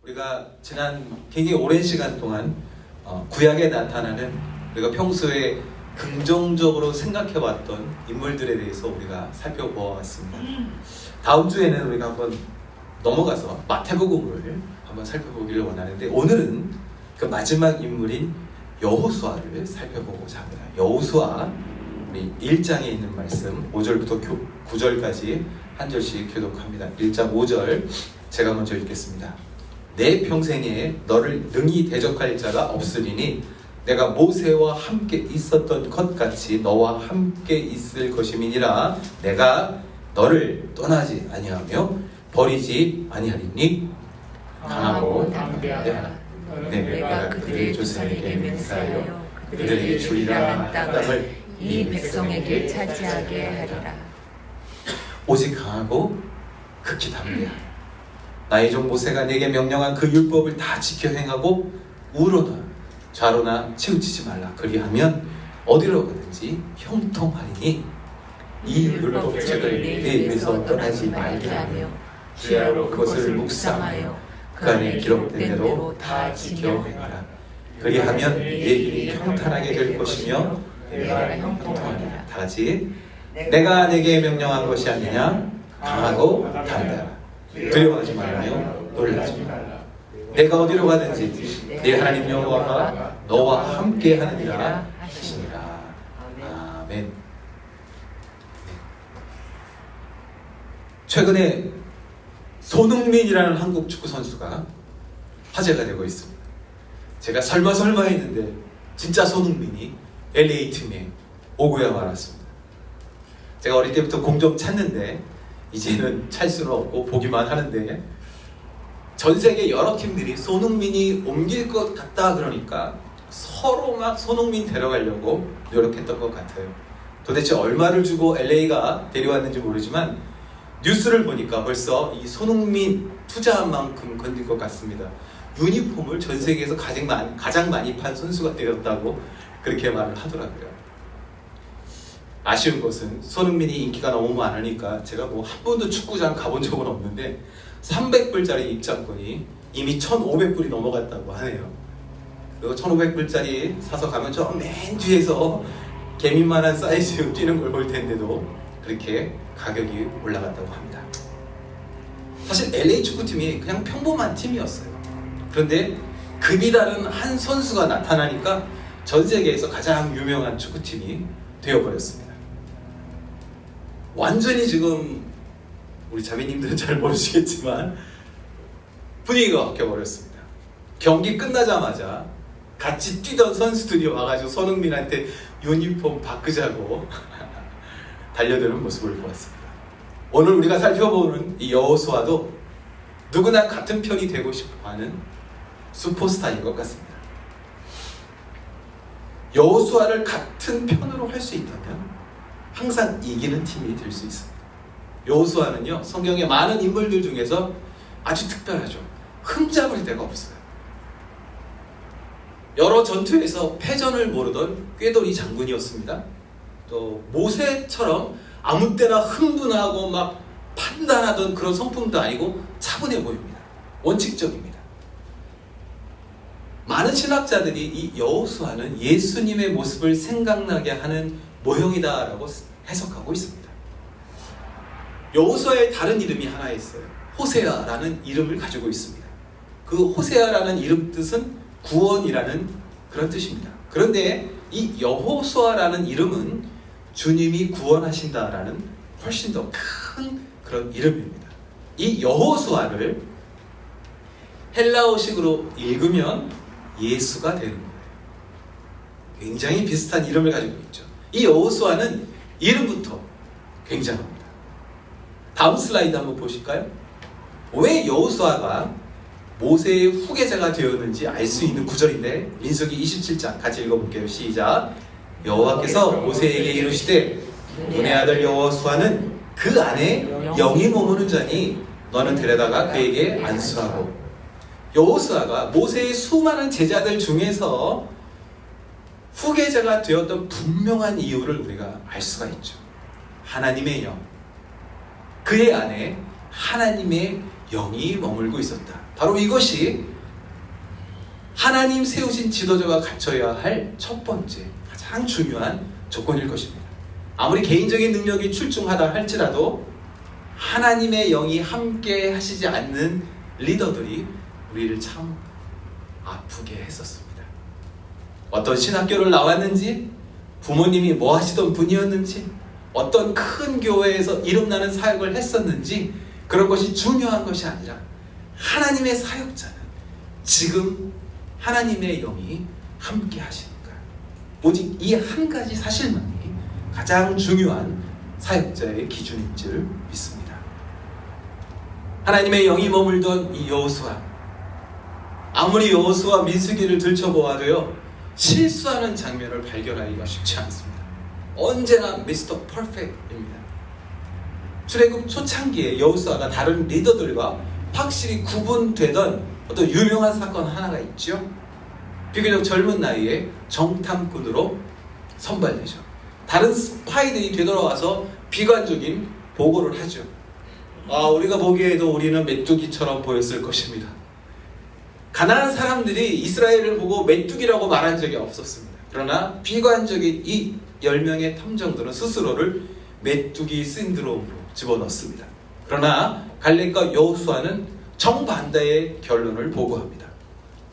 우리가 지난 굉장히 오랜 시간 동안 구약에 나타나는 우리가 평소에 긍정적으로 생각해왔던 인물들에 대해서 우리가 살펴보았습니다. 다음 주에는 우리가 한번 넘어가서 마태복음을 한번 살펴보기를 원하는데, 오늘은 그 마지막 인물인 여호수아를 살펴보고자 합니다. 여호수아 우리 1장에 있는 말씀 5절부터 9절까지 한 절씩 교독합니다. 1장 5절 제가 먼저 읽겠습니다. 내 평생에 너를 능히 대적할 자가 없으리니 내가 모세와 함께 있었던 것 같이 너와 함께 있을 것임이니라. 내가 너를 떠나지 아니하며 버리지 아니하리니 강하고 담대하라. 내가 그들의 조상에게 맹세하여 그들에게 주리라 한 땅을 이 백성에게 차지하게 하리라. 오직 강하고 극히 담대하라. 나의 종 모세가 내게 명령한 그 율법을 다 지켜 행하고 우로나 좌로나 치우치지 말라. 그리하면 어디로 가든지 형통하리니 이 율법책을 내 입에서 떠나지 말게 하며 주야로 그것을 묵상하여 그 안에 기록된 대로 다 지켜 행하라. 그리하면 내 길이 평탄하게 될 것이며 내가 형통하리라. 다 같이 내가 내게 명령한 것이 아니냐. 강하고 담대하라. 두려워하지 말며 놀라지 말라. 내가 어디로 가든지 내 하나님 여호와가 너와 함께 하느니라 하시니라. 아멘. 최근에 손흥민이라는 한국 축구 선수가 화제가 되고 있습니다. 제가 설마 했는데 진짜 손흥민이 LA 팀에 오고야 말았습니다. 제가 어릴 때부터 공 좀 찼는데 이제는 찰 수는 없고 보기만 하는데, 전 세계 여러 팀들이 손흥민이 옮길 것 같다 그러니까 서로 막 손흥민 데려가려고 노력했던 것 같아요. 도대체 얼마를 주고 LA가 데려왔는지 모르지만 뉴스를 보니까 벌써 이 손흥민 투자한 만큼 건질 것 같습니다. 유니폼을 전 세계에서 가장 많이 판 선수가 되었다고 그렇게 말을 하더라고요. 아쉬운 것은 손흥민이 인기가 너무 많으니까 제가 뭐 한 번도 축구장 가본 적은 없는데 300불짜리 입장권이 이미 1,500불이 넘어갔다고 하네요. 그리고 1,500불짜리 사서 가면 저 맨 뒤에서 개민만한 사이즈 뛰는 걸 볼 텐데도 그렇게 가격이 올라갔다고 합니다. 사실 LA 축구팀이 그냥 평범한 팀이었어요. 그런데 급이 다른 한 선수가 나타나니까 전 세계에서 가장 유명한 축구팀이 되어버렸습니다. 완전히 지금 우리 자매님들은 잘 모르시겠지만 분위기가 바뀌어버렸습니다. 경기 끝나자마자 같이 뛰던 선수들이 와가지고 손흥민한테 유니폼 바꾸자고 달려드는 모습을 보았습니다. 오늘 우리가 살펴보는 이 여호수아도 누구나 같은 편이 되고 싶어하는 슈퍼스타인 것 같습니다. 여호수아를 같은 편으로 할 수 있다면 항상 이기는 팀이 될 수 있습니다. 여호수아는요, 성경의 많은 인물들 중에서 아주 특별하죠. 흠잡을 데가 없어요. 여러 전투에서 패전을 모르던 꾀돌이 장군이었습니다. 또 모세처럼 아무 때나 흥분하고 막 판단하던 그런 성품도 아니고 차분해 보입니다. 원칙적입니다. 많은 신학자들이 이 여호수아는 예수님의 모습을 생각나게 하는 모형이다라고 해석하고 있습니다. 여호수아의 다른 이름이 하나 있어요. 호세아라는 이름을 가지고 있습니다. 그 호세아라는 이름 뜻은 구원이라는 그런 뜻입니다. 그런데 이 여호수아라는 이름은 주님이 구원하신다라는 훨씬 더 큰 그런 이름입니다. 이 여호수아를 헬라어식으로 읽으면 예수가 되는 거예요. 굉장히 비슷한 이름을 가지고 있죠. 이 여호수아는 이름부터 굉장합니다. 다음 슬라이드 한번 보실까요? 왜 여호수아가 모세의 후계자가 되었는지 알 수 있는 구절인데, 민수기 27장 같이 읽어볼게요. 시작. 여호와께서 모세에게 이르시되 눈의 아들 여호수아는 그 안에 영이 머무는 자니 너는 데려다가 그에게 안수하고. 여호수아가 모세의 수많은 제자들 중에서 후계자가 되었던 분명한 이유를 우리가 알 수가 있죠. 하나님의 영, 그의 안에 하나님의 영이 머물고 있었다. 바로 이것이 하나님 세우신 지도자가 갖춰야 할 첫 번째 가장 중요한 조건일 것입니다. 아무리 개인적인 능력이 출중하다 할지라도 하나님의 영이 함께 하시지 않는 리더들이 우리를 참 아프게 했었습니다. 어떤 신학교를 나왔는지, 부모님이 뭐 하시던 분이었는지, 어떤 큰 교회에서 이름나는 사역을 했었는지, 그런 것이 중요한 것이 아니라 하나님의 사역자는 지금 하나님의 영이 함께 하시는가, 오직 이 한 가지 사실만이 가장 중요한 사역자의 기준인 줄 믿습니다. 하나님의 영이 머물던 이 여호수아, 아무리 여호수아 민수기를 들춰보아도요 실수하는 장면을 발견하기가 쉽지 않습니다. 언제나 미스터 퍼펙트입니다. 출애굽 초창기에 여호수아가 다른 리더들과 확실히 구분되던 어떤 유명한 사건 하나가 있죠. 비교적 젊은 나이에 정탐꾼으로 선발되죠. 다른 스파이들이 되돌아와서 비관적인 보고를 하죠. 우리가 보기에도 우리는 메뚜기처럼 보였을 것입니다. 가나안 사람들이 이스라엘을 보고 메뚜기라고 말한 적이 없었습니다. 그러나 비관적인 이 10명의 탐정들은 스스로를 메뚜기 신드롬으로 집어넣습니다. 그러나 갈렙과 여호수아는 정반대의 결론을 보고합니다.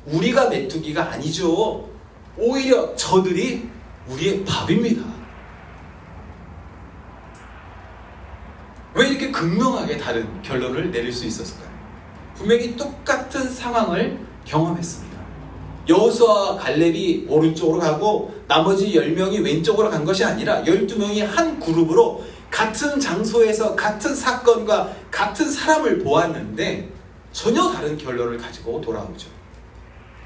우리가 메뚜기가 아니죠. 오히려 저들이 우리의 밥입니다. 왜 이렇게 극명하게 다른 결론을 내릴 수 있었을까요? 분명히 똑같은 상황을 경험했습니다. 여호수아와 갈렙이 오른쪽으로 가고 나머지 10명이 왼쪽으로 간 것이 아니라 12명이 한 그룹으로 같은 장소에서 같은 사건과 같은 사람을 보았는데 전혀 다른 결론을 가지고 돌아오죠.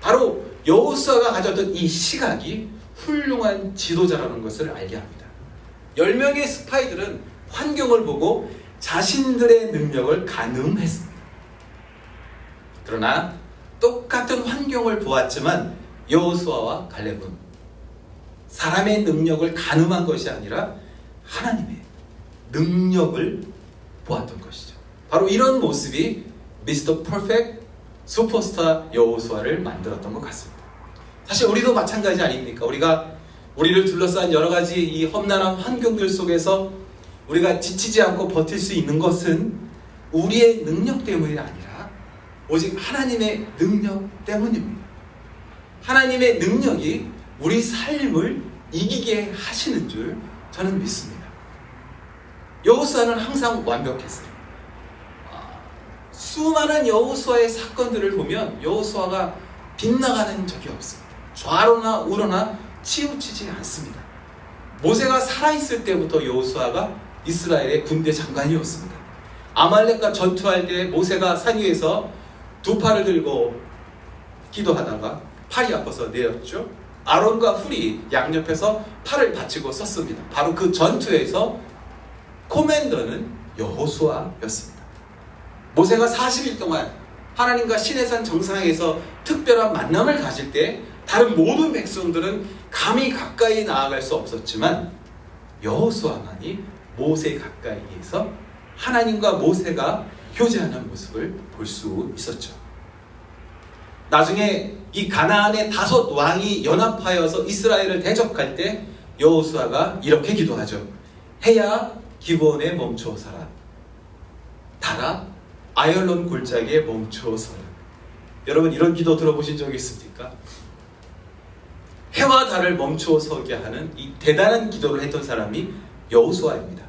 바로 여호수아가 가졌던 이 시각이 훌륭한 지도자라는 것을 알게 합니다. 10명의 스파이들은 환경을 보고 자신들의 능력을 가늠했습니다. 그러나 똑같은 환경을 보았지만 여호수아와 갈렙은 사람의 능력을 가늠한 것이 아니라 하나님의 능력을 보았던 것이죠. 바로 이런 모습이 미스터 퍼펙트 슈퍼스타 여호수아를 만들었던 것 같습니다. 사실 우리도 마찬가지 아닙니까? 우리를 둘러싼 여러 가지 이 험난한 환경들 속에서 우리가 지치지 않고 버틸 수 있는 것은 우리의 능력 때문이 아니라 오직 하나님의 능력 때문입니다. 하나님의 능력이 우리 삶을 이기게 하시는 줄 저는 믿습니다. 여호수아는 항상 완벽했어요. 수많은 여호수아의 사건들을 보면 여호수아가 빗나가는 적이 없습니다. 좌로나 우로나 치우치지 않습니다. 모세가 살아있을 때부터 여호수아가 이스라엘의 군대 장관이었습니다. 아말렉과 전투할 때 모세가 산 위에서 두 팔을 들고 기도하다가 팔이 아파서 내렸죠. 아론과 훌이 양옆에서 팔을 받치고 섰습니다. 바로 그 전투에서 코맨더는 여호수아였습니다. 모세가 40일 동안 하나님과 시내산 정상에서 특별한 만남을 가질 때 다른 모든 백성들은 감히 가까이 나아갈 수 없었지만 여호수아만이 모세 가까이에서 하나님과 모세가 교제하는 모습을 볼 수 있었죠. 나중에 이 가나안의 5 왕이 연합하여서 이스라엘을 대적할 때 여호수아가 이렇게 기도하죠. 해야 기브온에 멈추어 서라. 달아 아열론 골짜기에 멈추어 서라. 여러분 이런 기도 들어보신 적 있습니까? 해와 달을 멈추어 서게 하는 이 대단한 기도를 했던 사람이 여호수아입니다.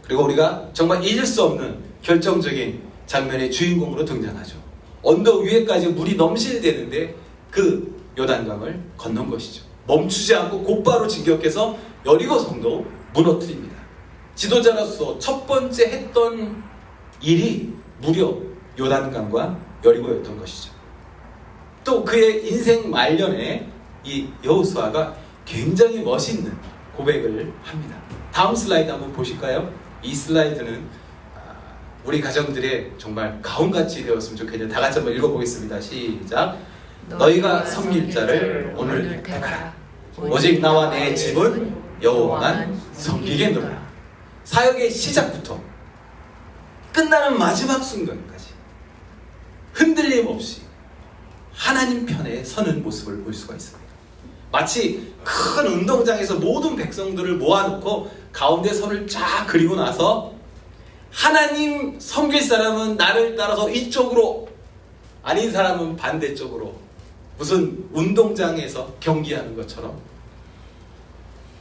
그리고 우리가 정말 잊을 수 없는 결정적인 장면의 주인공으로 등장하죠. 언덕 위에까지 물이 넘실대는데 그 요단강을 건넌 것이죠. 멈추지 않고 곧바로 진격해서 여리고 성도 무너뜨립니다. 지도자로서 첫 번째 했던 일이 무려 요단강과 여리고였던 것이죠. 또 그의 인생 말년에 이 여호수아가 굉장히 멋있는 고백을 합니다. 다음 슬라이드 한번 보실까요? 이 슬라이드는 우리 가정들의 정말 가온같이 되었으면 좋겠는데 다 같이 한번 읽어보겠습니다. 시작. 너희가 섬길 자를 오늘 택하라. 오직 나와 내 집은 여호와만 섬기겠노라. 사역의 시작부터 끝나는 마지막 순간까지 흔들림 없이 하나님 편에 서는 모습을 볼 수가 있습니다. 마치 큰 운동장에서 모든 백성들을 모아놓고 가운데 선을 쫙 그리고 나서 하나님 섬길 사람은 나를 따라서 이쪽으로, 아닌 사람은 반대쪽으로, 무슨 운동장에서 경기하는 것처럼,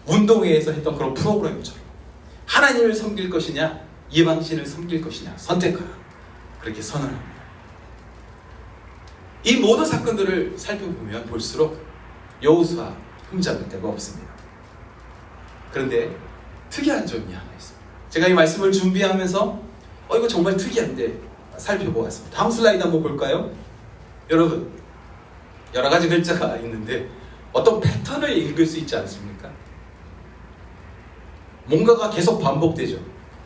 운동회에서 했던 그런 프로그램처럼 하나님을 섬길 것이냐 이방신을 섬길 것이냐 선택하라, 그렇게 선언합니다. 이 모든 사건들을 살펴보면 볼수록 여호수아 흠잡을 데가 없습니다. 그런데 특이한 점이 하나 있습니다. 제가 이 말씀을 준비하면서 이거 정말 특이한데 살펴보았습니다. 다음 슬라이드 한번 볼까요? 여러분, 여러 가지 글자가 있는데 어떤 패턴을 읽을 수 있지 않습니까? 뭔가가 계속 반복되죠.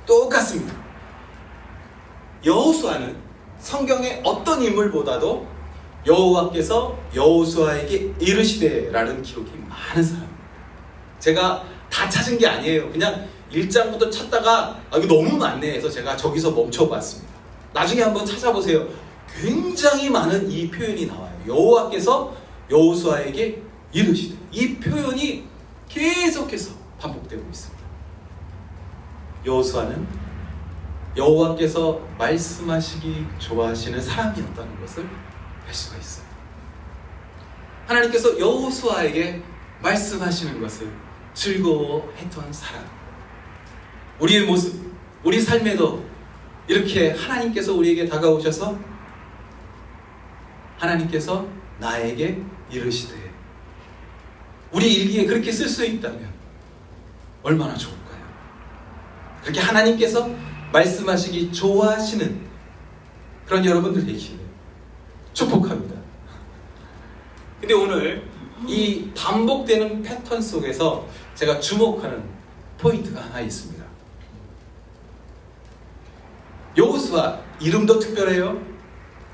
똑같습니다. 여호수아는 성경의 어떤 인물보다도 여호와께서 여호수아에게 이르시되라는 기록이 많은 사람입니다. 제가 다 찾은 게 아니에요. 그냥 1장부터 찾다가 이거 너무 많네 해서 제가 저기서 멈춰봤습니다. 나중에 한번 찾아보세요. 굉장히 많은 이 표현이 나와요. 여호와께서 여호수아에게 이르시되, 이 표현이 계속해서 반복되고 있습니다. 여호수아는 여호와께서 말씀하시기 좋아하시는 사람이었다는 것을 알 수가 있어요. 하나님께서 여호수아에게 말씀하시는 것을 즐거워했던 사람. 우리의 모습, 우리 삶에도 이렇게 하나님께서 우리에게 다가오셔서 하나님께서 나에게 이르시되, 우리 일기에 그렇게 쓸 수 있다면 얼마나 좋을까요? 그렇게 하나님께서 말씀하시기 좋아하시는 그런 여러분들 되시기를 축복합니다. 근데 오늘 이 반복되는 패턴 속에서 제가 주목하는 포인트가 하나 있습니다. 여호수아 이름도 특별해요.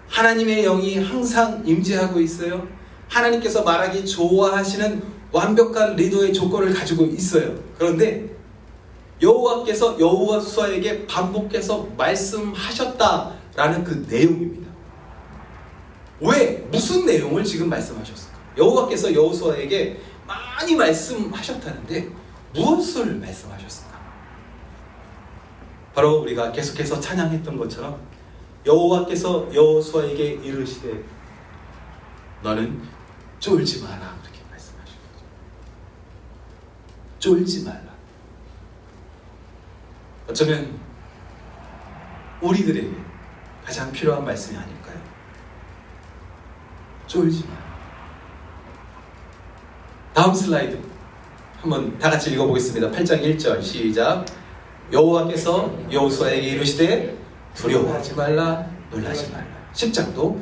하나님의 영이 항상 임재하고 있어요. 하나님께서 말하기 좋아하시는 완벽한 리더의 조건을 가지고 있어요. 그런데 여호와께서 여호수아에게 반복해서 말씀하셨다라는 그 내용입니다. 왜? 무슨 내용을 지금 말씀하셨을까? 여호와께서 여호수아에게 많이 말씀하셨다는데 무엇을 말씀하셨을까? 바로 우리가 계속해서 찬양했던 것처럼 여호와께서 여호수아에게 이르시되 너는 쫄지 마라, 그렇게 말씀하셨죠. 쫄지 말라. 어쩌면 우리들에게 가장 필요한 말씀이 아닐까요? 쫄지 마라. 다음 슬라이드 한번 다 같이 읽어보겠습니다. 8장 1절 시작. 여호와께서 여호수아에게 이르시되 두려워하지 말라, 놀라지 말라. 10장도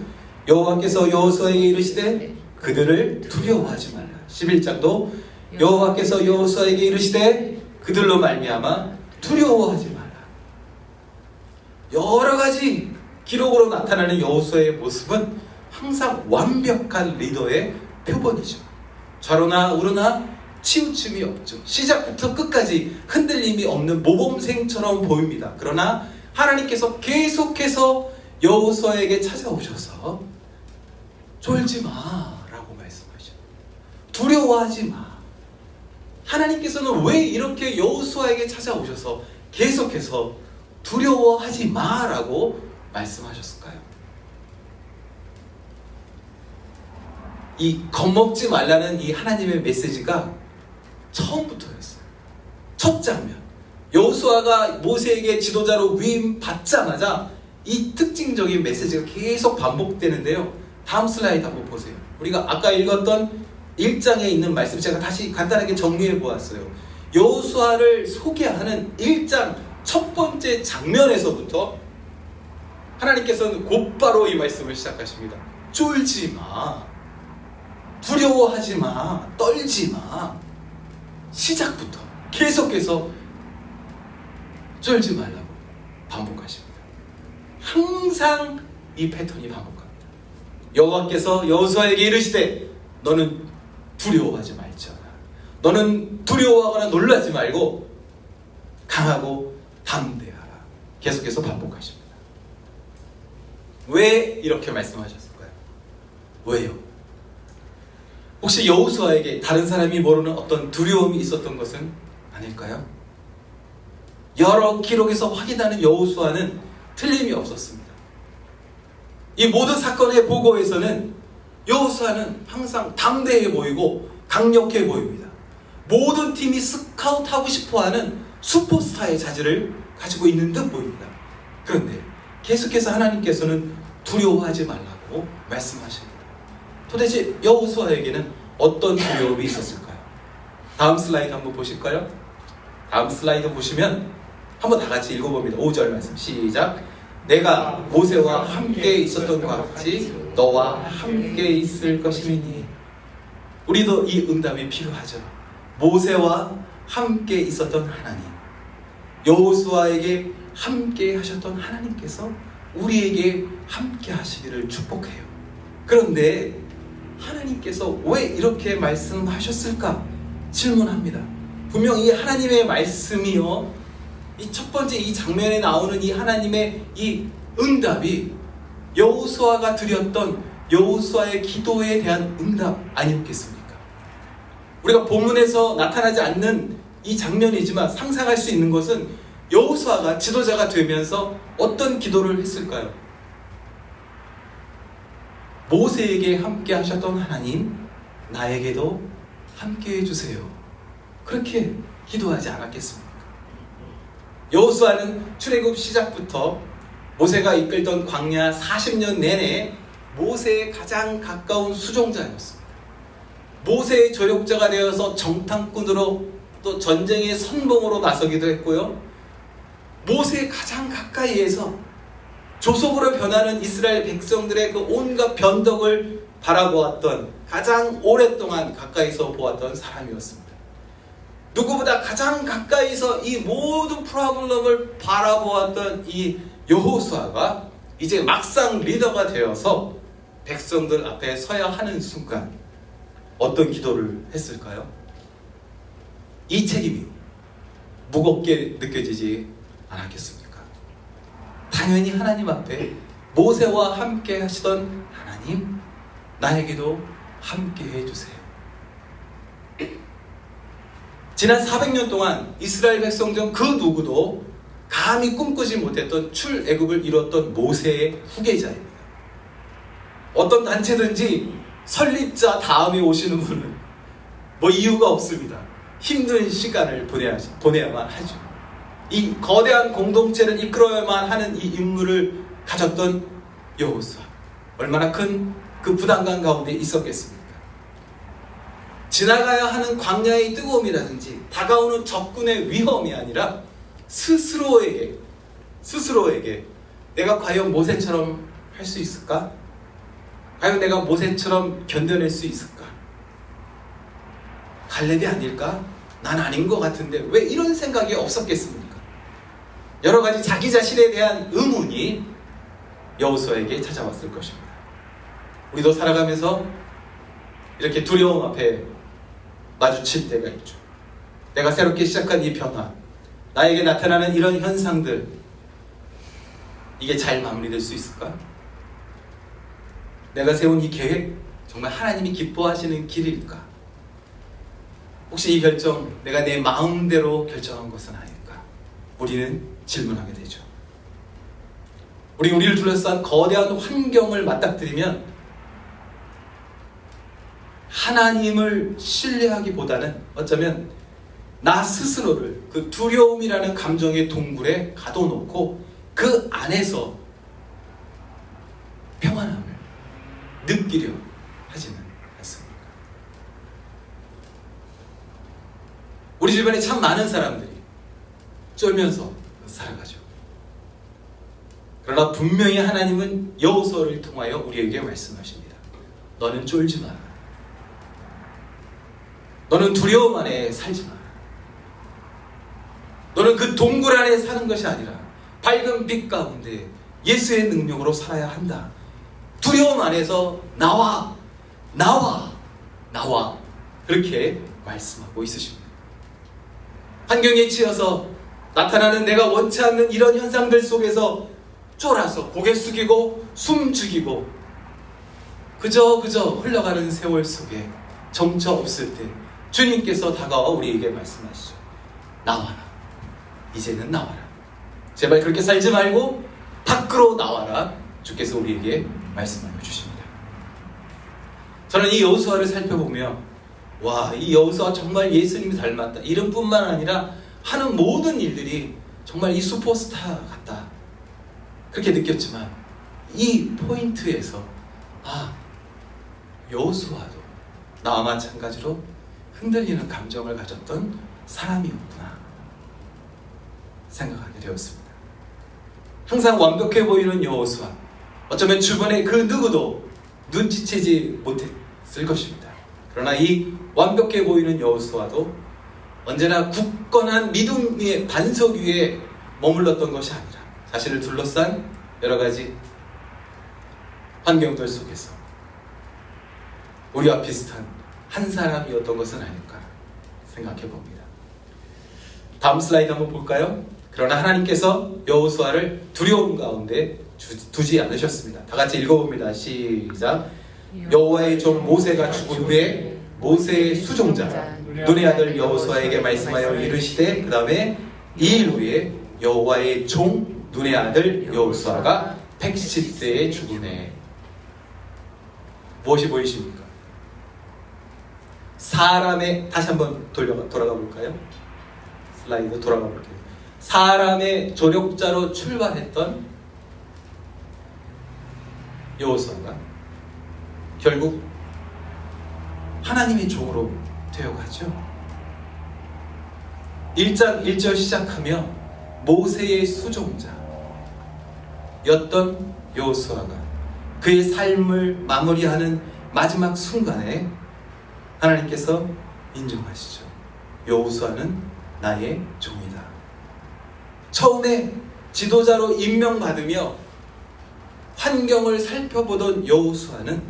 여호와께서 여호수아에게 이르시되 그들을 두려워하지 말라. 11장도 여호와께서 여호수아에게 이르시되 그들로 말미암아 두려워하지 마라. 여러 가지 기록으로 나타나는 여호수아의 모습은 항상 완벽한 리더의 표본이죠. 좌로나 우로나 치우침이 없죠. 시작부터 끝까지 흔들림이 없는 모범생처럼 보입니다. 그러나 하나님께서 계속해서 여호수아에게 찾아오셔서 쫄지 마라고 말씀하셔요. 두려워하지 마. 하나님께서는 왜 이렇게 여호수아에게 찾아오셔서 계속해서 두려워하지 마라고 말씀하셨을까요? 이 겁먹지 말라는 이 하나님의 메시지가 처음부터였어요. 첫 장면, 여호수아가 모세에게 지도자로 위임 받자마자 이 특징적인 메시지가 계속 반복되는데요. 다음 슬라이드 한번 보세요. 우리가 아까 읽었던 1장에 있는 말씀 제가 다시 간단하게 정리해 보았어요. 여호수아를 소개하는 1장 첫 번째 장면에서부터 하나님께서는 곧바로 이 말씀을 시작하십니다. 쫄지 마, 두려워하지 마, 떨지 마. 시작부터 계속해서 쫄지 말라고 반복하십니다. 항상 이 패턴이 반복합니다. 여호와께서 여호수아에게 이르시되 너는 두려워하지 말지어다. 너는 두려워하거나 놀라지 말고 강하고 담대하라. 계속해서 반복하십니다. 왜 이렇게 말씀하셨을까요? 왜요? 혹시 여호수아에게 다른 사람이 모르는 어떤 두려움이 있었던 것은 아닐까요? 여러 기록에서 확인하는 여호수아는 틀림이 없었습니다. 이 모든 사건의 보고에서는 여호수아는 항상 담대해 보이고 강력해 보입니다. 모든 팀이 스카우트하고 싶어하는 슈퍼스타의 자질을 가지고 있는 듯 보입니다. 그런데 계속해서 하나님께서는 두려워하지 말라고 말씀하십니다. 도대체 여호수아에게는 어떤 두려움이 있었을까요? 다음 슬라이드 한번 보실까요? 다음 슬라이드 보시면 한번 다 같이 읽어봅니다. 5절 말씀 시작. 내가 모세와 함께 있었던 것 같이 너와 함께 있을 것이니. 우리도 이 응답이 필요하죠. 모세와 함께 있었던 하나님, 여호수아에게 함께 하셨던 하나님께서 우리에게 함께 하시기를 축복해요. 그런데 하나님께서 왜 이렇게 말씀하셨을까 질문합니다. 분명 이 하나님의 말씀이요, 이 첫 번째 이 장면에 나오는 이 하나님의 이 응답이 여호수아가 드렸던 여호수아의 기도에 대한 응답 아니었겠습니까? 우리가 본문에서 나타나지 않는 이 장면이지만 상상할 수 있는 것은 여호수아가 지도자가 되면서 어떤 기도를 했을까요? 모세에게 함께 하셨던 하나님, 나에게도 함께 해주세요. 그렇게 기도하지 않았겠습니까? 여호수아는 출애굽 시작부터 모세가 이끌던 광야 40년 내내 모세의 가장 가까운 수종자였습니다. 모세의 조력자가 되어서 정탐꾼으로 또 전쟁의 선봉으로 나서기도 했고요. 모세의 가장 가까이에서 조속으로 변하는 이스라엘 백성들의 그 온갖 변덕을 바라보았던, 가장 오랫동안 가까이서 보았던 사람이었습니다. 누구보다 가장 가까이서 이 모든 프로블럼을 바라보았던 이 여호수아가 이제 막상 리더가 되어서 백성들 앞에 서야 하는 순간 어떤 기도를 했을까요? 이 책임이 무겁게 느껴지지 않았겠습니까? 당연히 하나님 앞에 모세와 함께 하시던 하나님, 나에게도 함께 해주세요. 지난 400년 동안 이스라엘 백성 중 그 누구도 감히 꿈꾸지 못했던 출애굽을 이뤘던 모세의 후계자입니다. 어떤 단체든지 설립자 다음에 오시는 분은 뭐 이유가 없습니다. 힘든 시간을 보내야만 하죠. 이 거대한 공동체를 이끌어야만 하는 이 임무를 가졌던 여호수아, 얼마나 큰 그 부담감 가운데 있었겠습니까? 지나가야 하는 광야의 뜨거움이라든지 다가오는 적군의 위험이 아니라 스스로에게 내가 과연 모세처럼 할 수 있을까? 과연 내가 모세처럼 견뎌낼 수 있을까? 갈렙이 아닐까? 난 아닌 것 같은데 왜 이런 생각이 없었겠습니까? 여러 가지 자기 자신에 대한 의문이 여호수아에게 찾아왔을 것입니다. 우리도 살아가면서 이렇게 두려움 앞에 마주칠 때가 있죠. 내가 새롭게 시작한 이 변화, 나에게 나타나는 이런 현상들, 이게 잘 마무리될 수 있을까? 내가 세운 이 계획, 정말 하나님이 기뻐하시는 길일까? 혹시 이 결정, 내가 내 마음대로 결정한 것은 아닐까? 우리는 질문하게 되죠. 우리를 둘러싼 거대한 환경을 맞닥뜨리면 하나님을 신뢰하기보다는 어쩌면 나 스스로를 그 두려움이라는 감정의 동굴에 가둬놓고 그 안에서 평안함을 느끼려 하지는 않습니까? 우리 주변에 참 많은 사람들이 쫄면서 살아가죠. 그러나 분명히 하나님은 여호수아를 통하여 우리에게 말씀하십니다. 너는 쫄지 마라. 너는 두려움 안에 살지 마라. 너는 그 동굴 안에 사는 것이 아니라 밝은 빛 가운데 예수의 능력으로 살아야 한다. 두려움 안에서 나와 그렇게 말씀하고 있으십니다. 환경에 치여서 나타나는 내가 원치 않는 이런 현상들 속에서 쫄아서 고개 숙이고 숨 죽이고 그저 흘러가는 세월 속에 정처 없을 때 주님께서 다가와 우리에게 말씀하시죠. 나와라. 이제는 나와라. 제발 그렇게 살지 말고 밖으로 나와라. 주께서 우리에게 말씀하여 주십니다. 저는 이 여호수아를 살펴보며 와, 이 여호수아 정말 예수님이 닮았다. 이름뿐만 아니라 하는 모든 일들이 정말 이 슈퍼스타 같다. 그렇게 느꼈지만 이 포인트에서 여호수아도 나와 마찬가지로 흔들리는 감정을 가졌던 사람이었구나 생각하게 되었습니다. 항상 완벽해 보이는 여호수아, 어쩌면 주변의 그 누구도 눈치채지 못했을 것입니다. 그러나 이 완벽해 보이는 여호수아도 언제나 굳건한 믿음의 반석 위에 머물렀던 것이 아니라 자신을 둘러싼 여러 가지 환경들 속에서 우리와 비슷한 한 사람이었던 것은 아닐까 생각해 봅니다. 다음 슬라이드 한번 볼까요? 그러나 하나님께서 여호수아를 두려움 가운데 두지 않으셨습니다. 다 같이 읽어봅니다. 시작. 여호와의 종 모세가 죽은 후에 모세의 수종자 눈의 아들 여호수아에게 말씀하여 이르시되, 그 다음에 이 일 후에 여호와의 종 눈의 아들 여호수아가 110세에 죽으네. 무엇이 보이십니까? 사람의, 다시 한번 돌아가 볼까요? 슬라이드 돌아가 볼게요. 사람의 조력자로 출발했던 여호수아가 결국 하나님의 종으로 되어가죠. 1장 1절 시작하며 모세의 수종자였던 여호수아가 그의 삶을 마무리하는 마지막 순간에 하나님께서 인정하시죠. 여호수아는 나의 종이다. 처음에 지도자로 임명받으며 환경을 살펴보던 여호수아는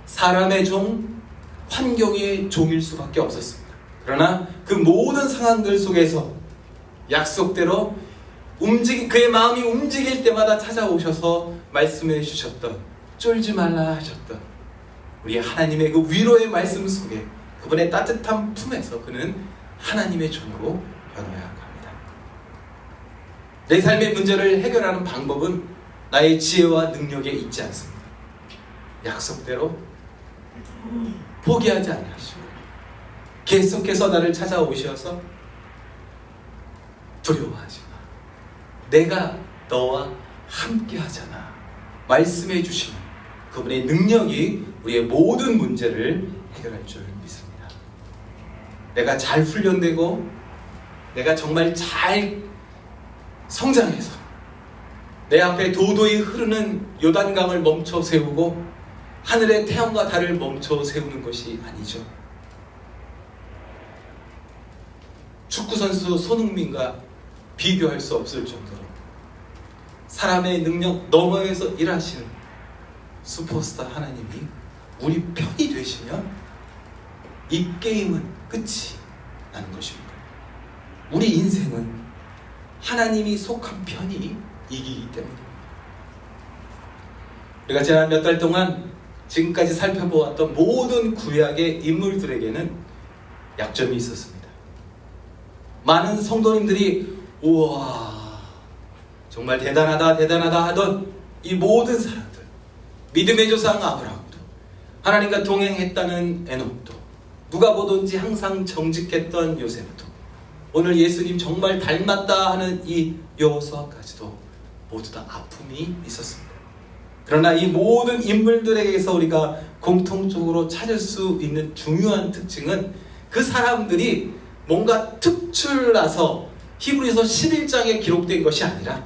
사람의 종, 환경의 종일 수밖에 없었습니다. 그러나 그 모든 상황들 속에서 약속대로 그의 마음이 움직일 때마다 찾아오셔서 말씀해 주셨던, 쫄지 말라 하셨던 우리 하나님의 그 위로의 말씀 속에, 그분의 따뜻한 품에서 그는 하나님의 종으로 변화해 갑니다. 내 삶의 문제를 해결하는 방법은 나의 지혜와 능력에 있지 않습니다. 약속대로 포기하지 않으시고 계속해서 나를 찾아오셔서 두려워하지 마. 내가 너와 함께 하잖아. 말씀해 주시는 그분의 능력이 우리의 모든 문제를 해결할 줄 믿습니다. 내가 잘 훈련되고 내가 정말 잘 성장해서 내 앞에 도도히 흐르는 요단강을 멈춰 세우고 하늘의 태양과 달을 멈춰 세우는 것이 아니죠. 축구선수 손흥민과 비교할 수 없을 정도로 사람의 능력 너머에서 일하시는 슈퍼스타 하나님이 우리 편이 되시면 이 게임은 끝이 나는 것입니다. 우리 인생은 하나님이 속한 편이 이기기 때문입니다. 우리가 지난 몇 달 동안 지금까지 살펴보았던 모든 구약의 인물들에게는 약점이 있었습니다. 많은 성도님들이 우와 정말 대단하다 하던 이 모든 사람들, 믿음의 조상 아브라함도, 하나님과 동행했다는 에녹도, 누가 보든지 항상 정직했던 요셉도, 오늘 예수님 정말 닮았다 하는 이 여호수아까지도 모두 다 아픔이 있었습니다. 그러나 이 모든 인물들에게서 우리가 공통적으로 찾을 수 있는 중요한 특징은 그 사람들이 뭔가 특출나서 히브리서 11장에 기록된 것이 아니라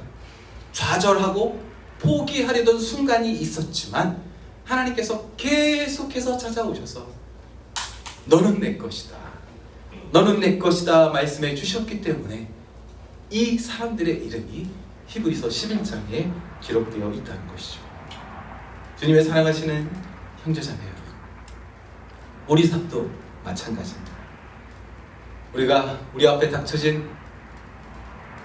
좌절하고 포기하려던 순간이 있었지만 하나님께서 계속해서 찾아오셔서 너는 내 것이다, 너는 내 것이다 말씀해 주셨기 때문에 이 사람들의 이름이 히브리서 11장에 기록되어 있다는 것이죠. 주님의 사랑하시는 형제자매 여러분, 우리 삶도 마찬가지입니다. 우리가 우리 앞에 닥쳐진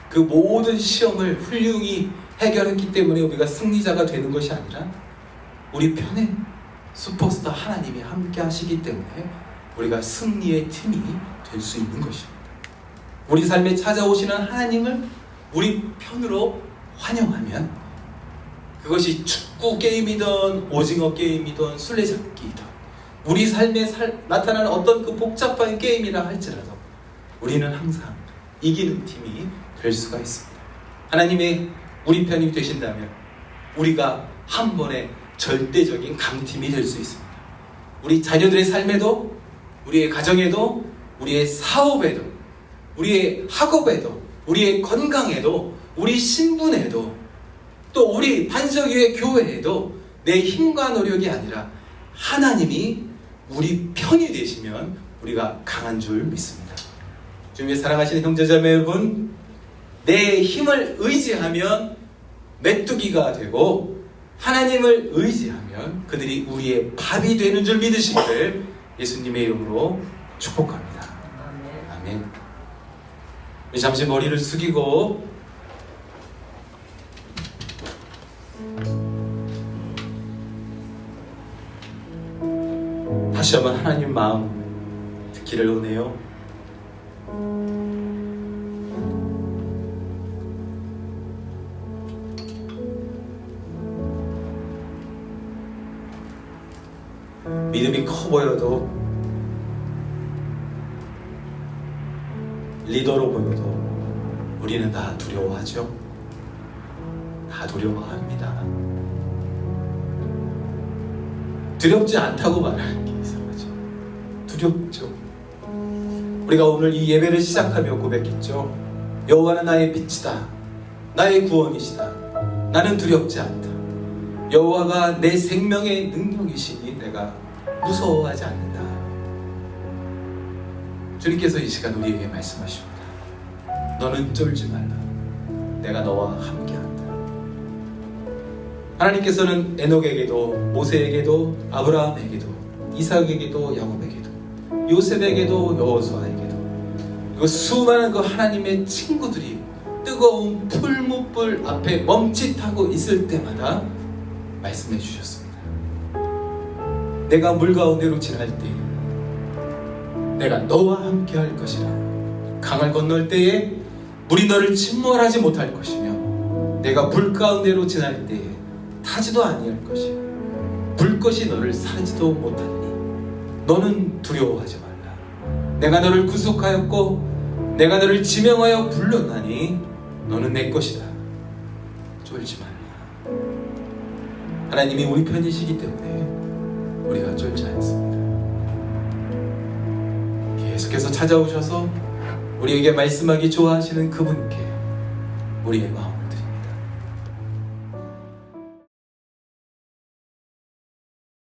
그 모든 시험을 훌륭히 해결했기 때문에 우리가 승리자가 되는 것이 아니라 우리 편에 슈퍼스타 하나님이 함께 하시기 때문에 우리가 승리의 팀이 될 수 있는 것입니다. 우리 삶에 찾아오시는 하나님을 우리 편으로 환영하면 그것이 축구 게임이든 오징어 게임이든 술래잡기이든 우리 삶에 나타나는 어떤 그 복잡한 게임이라 할지라도 우리는 항상 이기는 팀이 될 수가 있습니다. 하나님의 우리 편이 되신다면 우리가 한 번에 절대적인 강팀이 될 수 있습니다. 우리 자녀들의 삶에도, 우리의 가정에도, 우리의 사업에도, 우리의 학업에도, 우리의 건강에도, 우리 신분에도, 또 우리 반석교회 교회에도 내 힘과 노력이 아니라 하나님이 우리 편이 되시면 우리가 강한 줄 믿습니다. 주님의 사랑하시는 형제자매 여러분, 내 힘을 의지하면 메뚜기가 되고 하나님을 의지하면 그들이 우리의 밥이 되는 줄 믿으시기를 예수님의 이름으로 축복합니다. 아멘. 우리 잠시 머리를 숙이고 다시 한번 하나님 마음 듣기를 원해요. 믿음이 커 보여도, 리더로 보여도 우리는 다 두려워하죠. 다 두려워합니다. 두렵지 않다고 말하는 게 이상하죠. 두렵죠. 우리가 오늘 이 예배를 시작하며 고백했죠. 여호와는 나의 빛이다, 나의 구원이시다. 나는 두렵지 않다. 여호와가 내 생명의 능력이시니 내가 무서워하지 않는다. 주님께서 이 시간 우리에게 말씀하십니다. 너는 쫄지 말라. 내가 너와 함께한다. 하나님께서는 에녹에게도, 모세에게도, 아브라함에게도, 이삭에게도, 야곱에게도, 요셉에게도, 여호수아에게도, 그리고 수많은 그 하나님의 친구들이 뜨거운 풀무불 앞에 멈칫하고 있을 때마다 말씀해 주셨습니다. 내가 물 가운데로 지날 때에 내가 너와 함께 할 것이라. 강을 건널 때에 물이 너를 침몰하지 못할 것이며 내가 불 가운데로 지날 때에 타지도 아니할 것이요 불꽃이 너를 사르지도 못하니 너는 두려워하지 말라. 내가 너를 구속하였고 내가 너를 지명하여 불렀나니 너는 내 것이다. 쫄지 말라. 하나님이 우리 편이시기 때문에 우리가 쫄지 않습니다. 계속해서 찾아오셔서 우리에게 말씀하기 좋아하시는 그분께 우리의 마음을